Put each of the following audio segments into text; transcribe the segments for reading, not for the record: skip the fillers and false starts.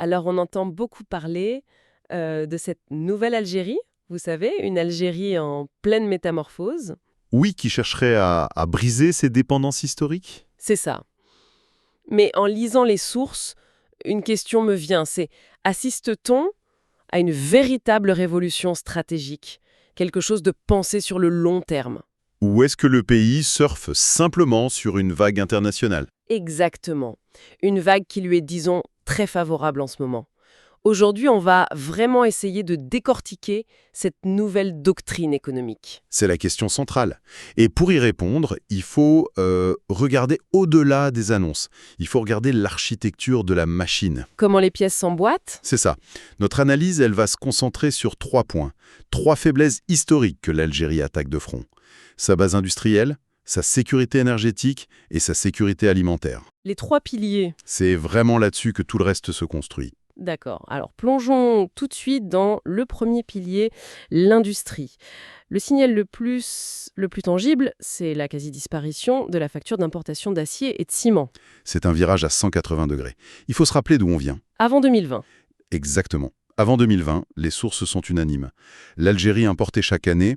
Alors on entend beaucoup parler de cette nouvelle Algérie, vous savez, une Algérie en pleine métamorphose. Oui, qui chercherait à briser ces dépendances historiques? C'est ça. Mais en lisant les sources, une question me vient, c'est assiste-t-on à une véritable révolution stratégique, quelque chose de pensé sur le long terme? Ou est-ce que le pays surfe simplement sur une vague internationale? Exactement. Une vague qui lui est, disons, très favorable en ce moment. Aujourd'hui, on va vraiment essayer de décortiquer cette nouvelle doctrine économique. C'est la question centrale. Et pour y répondre, il faut regarder au-delà des annonces. Il faut regarder l'architecture de la machine. Comment les pièces s'emboîtent? C'est ça. Notre analyse, elle va se concentrer sur 3 points. 3 faiblesses historiques que l'Algérie attaque de front. Sa base industrielle, sa sécurité énergétique et sa sécurité alimentaire. Les 3 piliers. C'est vraiment là-dessus que tout le reste se construit. D'accord. Alors plongeons tout de suite dans le premier pilier, l'industrie. Le signal le plus tangible, c'est la quasi-disparition de la facture d'importation d'acier et de ciment. C'est un virage à 180 degrés. Il faut se rappeler d'où on vient. Avant 2020. Exactement. Avant 2020, les sources sont unanimes. L'Algérie importait chaque année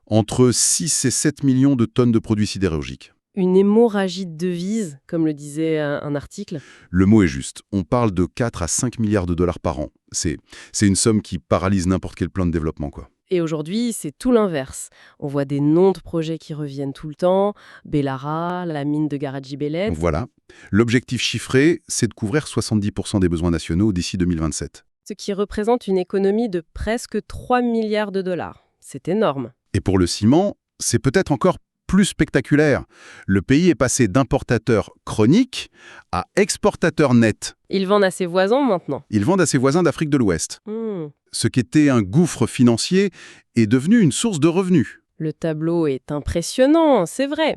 entre 6 et 7 millions de tonnes de produits sidérurgiques. Une hémorragie de devises, comme le disait un article. Le mot est juste. On parle de 4 à 5 milliards de dollars par an. C'est une somme qui paralyse n'importe quel plan de développement, quoi. Et aujourd'hui, c'est tout l'inverse. On voit des noms de projets qui reviennent tout le temps. Bellara, la mine de Garadji-Beled. Voilà. L'objectif chiffré, c'est de couvrir 70% des besoins nationaux d'ici 2027. Ce qui représente une économie de presque 3 milliards de dollars. C'est énorme. Et pour le ciment, c'est peut-être encore plus spectaculaire. Le pays est passé d'importateur chronique à exportateur net. Ils vendent à ses voisins maintenant. Ils vendent à ses voisins d'Afrique de l'Ouest. Hmm. Ce qui était un gouffre financier est devenu une source de revenus. Le tableau est impressionnant, c'est vrai.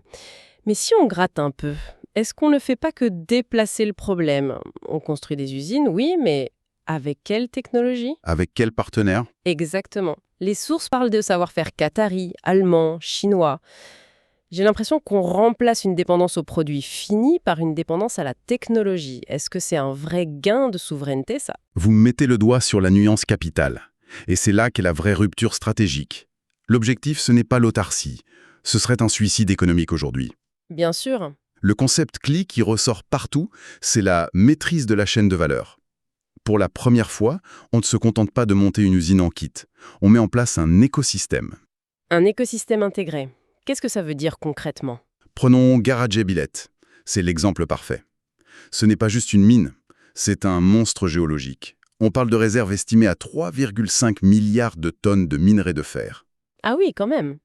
Mais si on gratte un peu, est-ce qu'on ne fait pas que déplacer le problème? On construit des usines, oui, mais avec quelle technologie? Avec quel partenaire? Exactement. Les sources parlent de savoir-faire qatari, allemand, chinois. J'ai l'impression qu'on remplace une dépendance aux produits finis par une dépendance à la technologie. Est-ce que c'est un vrai gain de souveraineté, ça? Vous mettez le doigt sur la nuance capitale. Et c'est là qu'est la vraie rupture stratégique. L'objectif, ce n'est pas l'autarcie. Ce serait un suicide économique aujourd'hui. Bien sûr. Le concept clé qui ressort partout, c'est la maîtrise de la chaîne de valeur. Pour la première fois, on ne se contente pas de monter une usine en kit. On met en place un écosystème. Un écosystème intégré. Qu'est-ce que ça veut dire concrètement? Prenons Garadji-Beled. C'est l'exemple parfait. Ce n'est pas juste une mine, c'est un monstre géologique. On parle de réserves estimées à 3,5 milliards de tonnes de minerais de fer. Ah oui, quand même.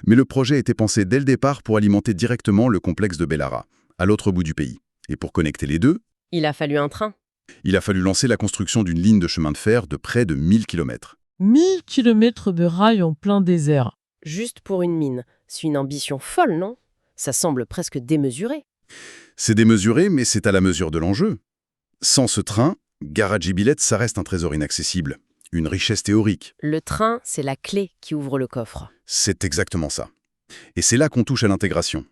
Mais le projet était pensé dès le départ pour alimenter directement le complexe de Bellara, à l'autre bout du pays. Et pour connecter les deux, Il a fallu un train. il a fallu lancer la construction d'une ligne de chemin de fer de près de 1000 km. 1000 kilomètres de rails en plein désert. Juste pour une mine. C'est une ambition folle, non? Ça semble presque démesuré. C'est démesuré, mais c'est à la mesure de l'enjeu. Sans ce train, Garadji-Beled, ça reste un trésor inaccessible. Une richesse théorique. Le train, c'est la clé qui ouvre le coffre. C'est exactement ça. Et c'est là qu'on touche à l'intégration.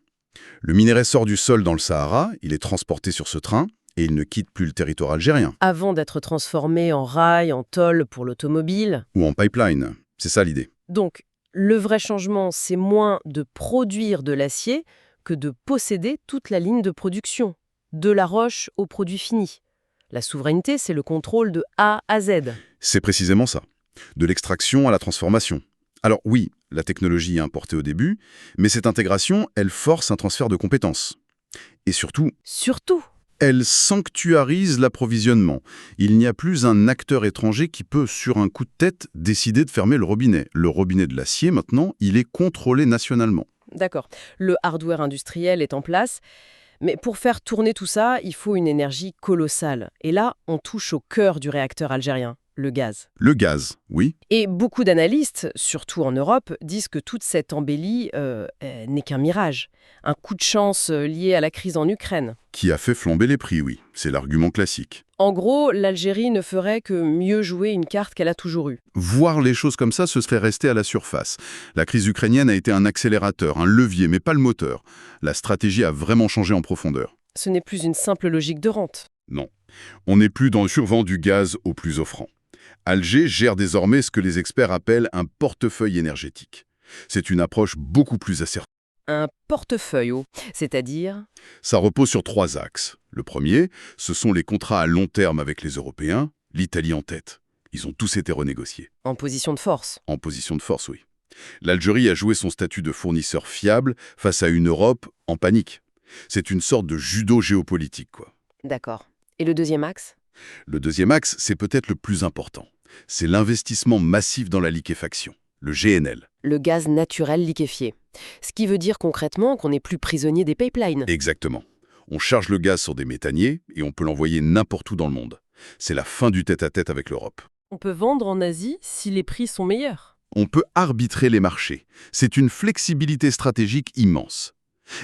Le minerai sort du sol dans le Sahara, il est transporté sur ce train, et il ne quitte plus le territoire algérien. Avant d'être transformé en rail, en tôle pour l'automobile. Ou en pipeline. C'est ça l'idée. Donc, le vrai changement, c'est moins de produire de l'acier que de posséder toute la ligne de production, de la roche au produit fini. La souveraineté, c'est le contrôle de A à Z. C'est précisément ça. De l'extraction à la transformation. Alors oui, la technologie est importée au début, mais cette intégration, elle force un transfert de compétences. Et surtout, Surtout, elle sanctuarise l'approvisionnement. Il n'y a plus un acteur étranger qui peut, sur un coup de tête, décider de fermer le robinet. Le robinet de l'acier, maintenant, il est contrôlé nationalement. d'accord, le hardware industriel est en place, mais pour faire tourner tout ça, il faut une énergie colossale. Et là, on touche au cœur du réacteur algérien, le gaz. Le gaz, oui. Et beaucoup d'analystes, surtout en Europe, disent que toute cette embellie n'est qu'un mirage. Un coup de chance lié à la crise en Ukraine. Qui a fait flamber les prix, oui. C'est l'argument classique. En gros, l'Algérie ne ferait que mieux jouer une carte qu'elle a toujours eue. Voir les choses comme ça, ce serait rester à la surface. La crise ukrainienne a été un accélérateur, un levier, mais pas le moteur. La stratégie a vraiment changé en profondeur. Ce n'est plus une simple logique de rente. Non. On n'est plus dans le survent du gaz au plus offrant. Alger gère désormais ce que les experts appellent un portefeuille énergétique. C'est une approche beaucoup plus assertive. Un portefeuille, c'est-à-dire? Ça repose sur 3 axes. Le premier, ce sont les contrats à long terme avec les Européens, l'Italie en tête. Ils ont tous été renégociés. En position de force. En position de force, oui. L'Algérie a joué son statut de fournisseur fiable face à une Europe en panique. C'est une sorte de judo géopolitique, quoi. D'accord. Et le deuxième axe? Le deuxième axe, c'est peut-être le plus important. C'est l'investissement massif dans la liquéfaction, le GNL. Le gaz naturel liquéfié. Ce qui veut dire concrètement qu'on n'est plus prisonnier des pipelines. Exactement. On charge le gaz sur des méthaniers et on peut l'envoyer n'importe où dans le monde. C'est la fin du tête-à-tête avec l'Europe. On peut vendre en Asie si les prix sont meilleurs. On peut arbitrer les marchés. C'est une flexibilité stratégique immense.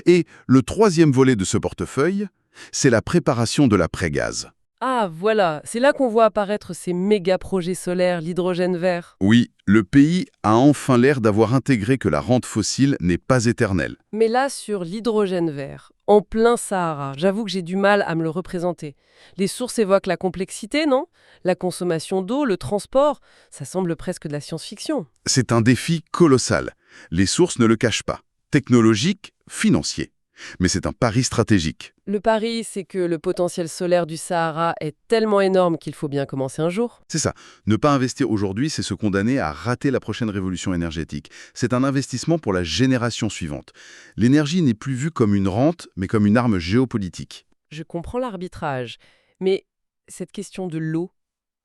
Et le troisième volet de ce portefeuille, c'est la préparation de l'après-gaz. Ah, voilà, c'est là qu'on voit apparaître ces méga projets solaires, l'hydrogène vert. Oui, le pays a enfin l'air d'avoir intégré que la rente fossile n'est pas éternelle. Mais là, sur l'hydrogène vert, en plein Sahara, j'avoue que j'ai du mal à me le représenter. Les sources évoquent la complexité, non? La consommation d'eau, le transport, ça semble presque de la science-fiction. C'est un défi colossal. Les sources ne le cachent pas. Technologique, financier. Mais c'est un pari stratégique. Le pari, c'est que le potentiel solaire du Sahara est tellement énorme qu'il faut bien commencer un jour. C'est ça. Ne pas investir aujourd'hui, c'est se condamner à rater la prochaine révolution énergétique. C'est un investissement pour la génération suivante. L'énergie n'est plus vue comme une rente, mais comme une arme géopolitique. Je comprends l'arbitrage, mais cette question de l'eau,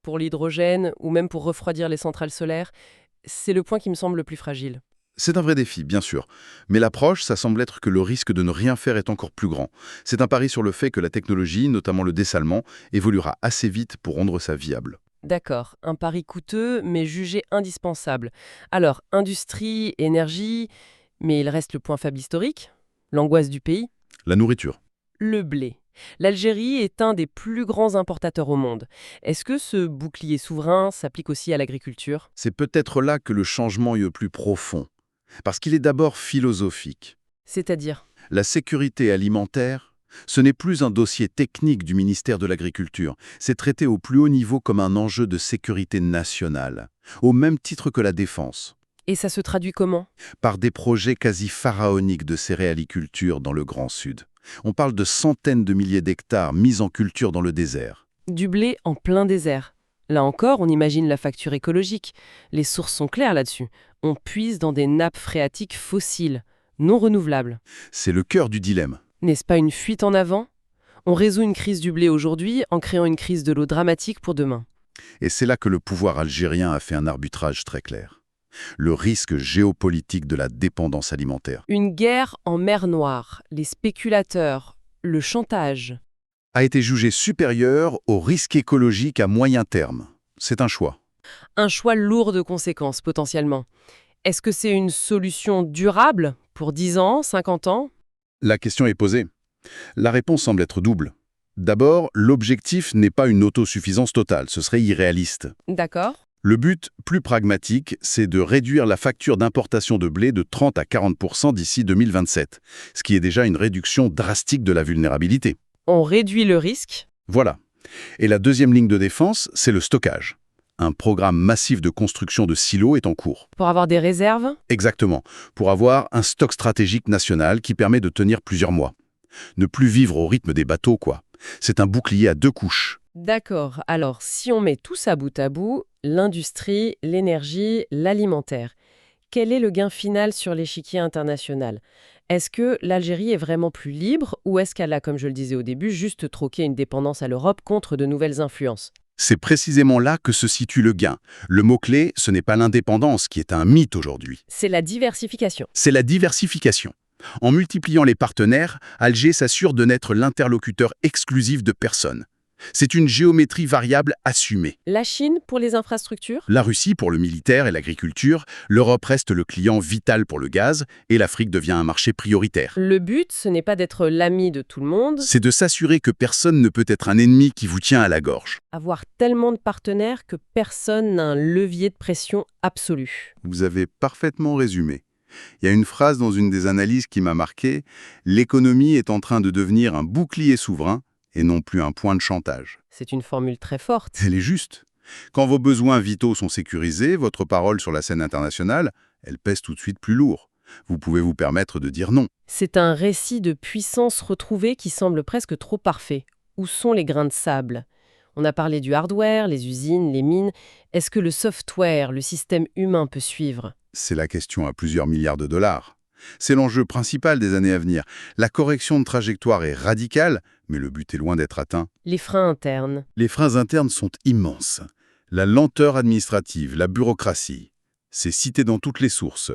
pour l'hydrogène ou même pour refroidir les centrales solaires, c'est le point qui me semble le plus fragile. C'est un vrai défi, bien sûr. Mais l'approche, ça semble être que le risque de ne rien faire est encore plus grand. C'est un pari sur le fait que la technologie, notamment le dessalement, évoluera assez vite pour rendre ça viable. D'accord, un pari coûteux, mais jugé indispensable. Alors, industrie, énergie, mais il reste le point faible historique, l'angoisse du pays, La nourriture. le blé. L'Algérie est un des plus grands importateurs au monde. Est-ce que ce bouclier souverain s'applique aussi à l'agriculture? C'est peut-être là que le changement est le plus profond. Parce qu'il est d'abord philosophique. C'est-à-dire? La sécurité alimentaire, ce n'est plus un dossier technique du ministère de l'Agriculture. C'est traité au plus haut niveau comme un enjeu de sécurité nationale, au même titre que la défense, Et ça se traduit comment? par des projets quasi pharaoniques de céréaliculture dans le Grand Sud. On parle de centaines de milliers d'hectares mis en culture dans le désert. Du blé en plein désert. Là encore, on imagine la facture écologique. Les sources sont claires là-dessus. On puise dans des nappes phréatiques fossiles, non renouvelables. C'est le cœur du dilemme. N'est-ce pas une fuite en avant? On résout une crise du blé aujourd'hui en créant une crise de l'eau dramatique pour demain. Et c'est là que le pouvoir algérien a fait un arbitrage très clair. Le risque géopolitique de la dépendance alimentaire Une guerre en mer Noire, les spéculateurs, le chantage. a été jugé supérieur au risque écologique à moyen terme. C'est un choix. Un choix lourd de conséquences potentiellement. Est-ce que c'est une solution durable pour 10 ans, 50 ans? La question est posée. La réponse semble être double. D'abord, l'objectif n'est pas une autosuffisance totale, ce serait irréaliste. D'accord. Le but, plus pragmatique, c'est de réduire la facture d'importation de blé de 30 à 40% d'ici 2027, ce qui est déjà une réduction drastique de la vulnérabilité. On réduit le risque. Voilà. Et la deuxième ligne de défense, c'est le stockage. Un programme massif de construction de silos est en cours. Pour avoir des réserves? Exactement, pour avoir un stock stratégique national qui permet de tenir plusieurs mois. Ne plus vivre au rythme des bateaux, quoi. C'est un bouclier à 2 couches. D'accord. Alors, si on met tout ça bout à bout, l'industrie, l'énergie, l'alimentaire, quel est le gain final sur l'échiquier international? Est-ce que l'Algérie est vraiment plus libre ou est-ce qu'elle a, comme je le disais au début, juste troqué une dépendance à l'Europe contre de nouvelles influences? C'est précisément là que se situe le gain. Le mot-clé, ce n'est pas l'indépendance qui est un mythe aujourd'hui. C'est la diversification. C'est la diversification. En multipliant les partenaires, Alger s'assure de n'être l'interlocuteur exclusif de personne. C'est une géométrie variable assumée. La Chine pour les infrastructures? La Russie pour le militaire et l'agriculture, l'Europe reste le client vital pour le gaz et l'Afrique devient un marché prioritaire. Le but, ce n'est pas d'être l'ami de tout le monde. C'est de s'assurer que personne ne peut être un ennemi qui vous tient à la gorge. Avoir tellement de partenaires que personne n'a un levier de pression absolu. Vous avez parfaitement résumé. Il y a une phrase dans une des analyses qui m'a marqué « L'économie est en train de devenir un bouclier souverain et non plus un point de chantage. C'est une formule très forte. Elle est juste. Quand vos besoins vitaux sont sécurisés, votre parole sur la scène internationale, elle pèse tout de suite plus lourd. Vous pouvez vous permettre de dire non. C'est un récit de puissance retrouvée qui semble presque trop parfait. Où sont les grains de sable? On a parlé du hardware, les usines, les mines. Est-ce que le software, le système humain peut suivre? C'est la question à plusieurs milliards de dollars. C'est l'enjeu principal des années à venir. La correction de trajectoire est radicale, mais le but est loin d'être atteint. Les freins internes. Les freins internes sont immenses. La lenteur administrative, la bureaucratie. C'est cité dans toutes les sources.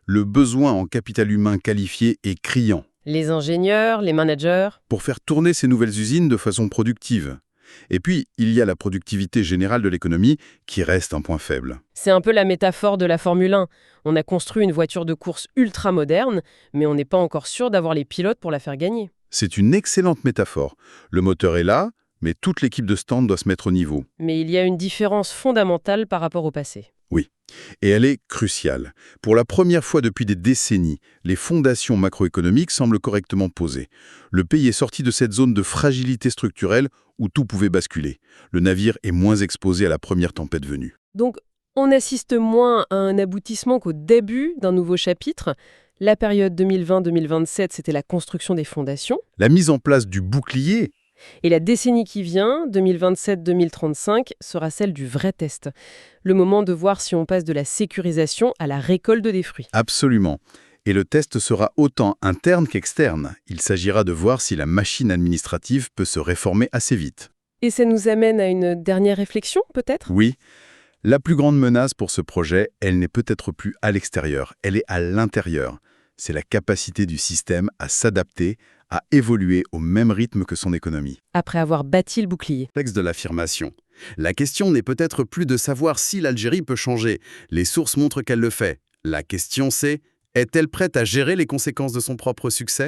Le besoin en capital humain qualifié est criant Les ingénieurs, les managers. pour faire tourner ces nouvelles usines de façon productive. Et puis, il y a la productivité générale de l'économie qui reste un point faible. C'est un peu la métaphore de la Formule 1. On a construit une voiture de course ultra moderne, mais on n'est pas encore sûr d'avoir les pilotes pour la faire gagner. C'est une excellente métaphore. Le moteur est là, mais toute l'équipe de stand doit se mettre au niveau. Mais il y a une différence fondamentale par rapport au passé. Et elle est cruciale. Pour la première fois depuis des décennies, les fondations macroéconomiques semblent correctement posées. Le pays est sorti de cette zone de fragilité structurelle où tout pouvait basculer. Le navire est moins exposé à la première tempête venue. Donc, on assiste moins à un aboutissement qu'au début d'un nouveau chapitre. La période 2020-2027, c'était la construction des fondations. La mise en place du bouclier, Et la décennie qui vient, 2027-2035, sera celle du vrai test. Le moment de voir si on passe de la sécurisation à la récolte des fruits. absolument. Et le test sera autant interne qu'externe. Il s'agira de voir si la machine administrative peut se réformer assez vite. Et ça nous amène à une dernière réflexion, peut-être? Oui, la plus grande menace pour ce projet, elle n'est peut-être plus à l'extérieur, elle est à l'intérieur. C'est la capacité du système à s'adapter, à évoluer au même rythme que son économie. Après avoir bâti le bouclier. Texte de l'affirmation. La question n'est peut-être plus de savoir si l'Algérie peut changer. Les sources montrent qu'elle le fait. La question c'est, est-elle prête à gérer les conséquences de son propre succès ?